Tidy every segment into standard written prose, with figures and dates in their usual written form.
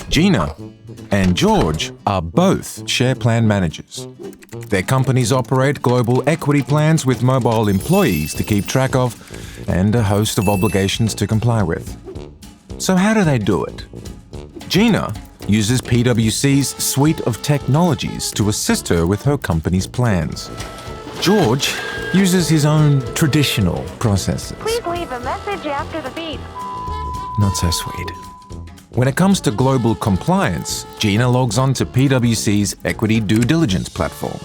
Gina and George are both share plan managers. Their companies operate global equity plans with mobile employees to keep track of and a host of obligations to comply with. So how do they do it? Gina uses PwC's suite of technologies to assist her with her company's plans. George uses his own traditional processes. Please leave a message after the beep. Not so sweet. When it comes to global compliance, Gina logs on to PwC's Equity Due Diligence platform.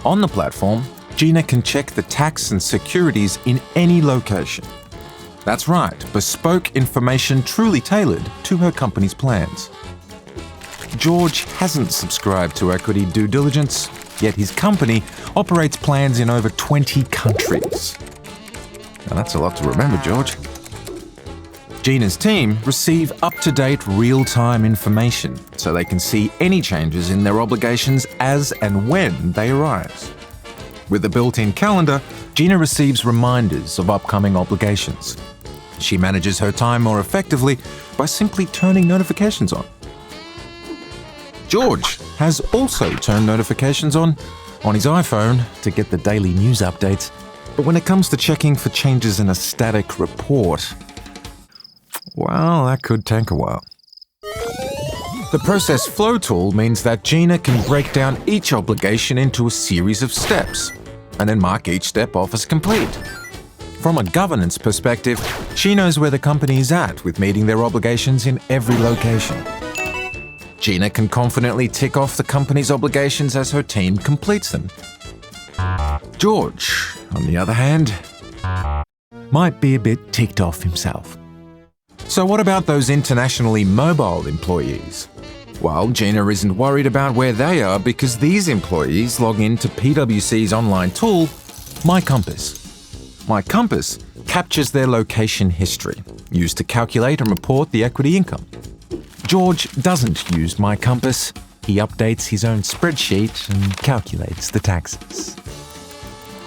On the platform, Gina can check the tax and securities in any location. That's right, bespoke information truly tailored to her company's plans. George hasn't subscribed to Equity Due Diligence, yet his company operates plans in over 20 countries. Now that's a lot to remember, George. Gina's team receive up-to-date real-time information so they can see any changes in their obligations as and when they arise. With a built-in calendar, Gina receives reminders of upcoming obligations. She manages her time more effectively by simply turning notifications on. George has also turned notifications on his iPhone to get the daily news updates, but when it comes to checking for changes in a static report, well, that could take a while. The Process Flow tool means that Gina can break down each obligation into a series of steps and then mark each step off as complete. From a governance perspective, she knows where the company is at with meeting their obligations in every location. Gina can confidently tick off the company's obligations as her team completes them. George, on the other hand, might be a bit ticked off himself. So what about those internationally mobile employees? Well, Gina isn't worried about where they are because these employees log into PwC's online tool, My Compass. My Compass captures their location history, used to calculate and report the equity income. George doesn't use My Compass. He updates his own spreadsheet and calculates the taxes.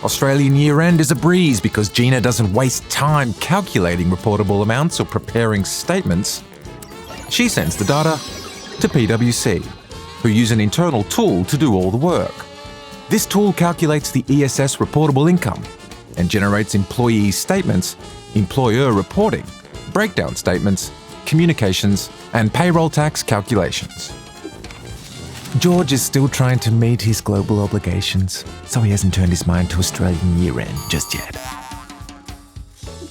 Australian year-end is a breeze because Gina doesn't waste time calculating reportable amounts or preparing statements. She sends the data to PwC, who use an internal tool to do all the work. This tool calculates the ESS reportable income and generates employee statements, employer reporting, breakdown statements, communications, and payroll tax calculations. George is still trying to meet his global obligations, so he hasn't turned his mind to Australian year-end just yet.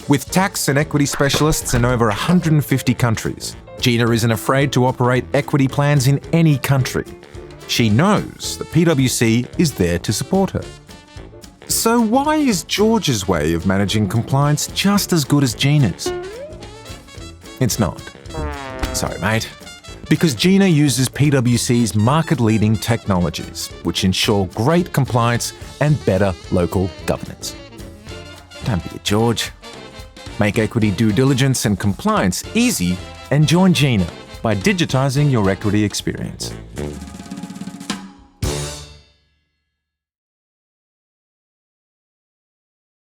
With tax and equity specialists in over 150 countries, Gina isn't afraid to operate equity plans in any country. She knows that PwC is there to support her. So why is George's way of managing compliance just as good as Gina's? It's not. Sorry, mate. Because Gina uses PwC's market-leading technologies, which ensure great compliance and better local governance. Don't be a George. Make equity due diligence and compliance easy and join Gina by digitising your equity experience.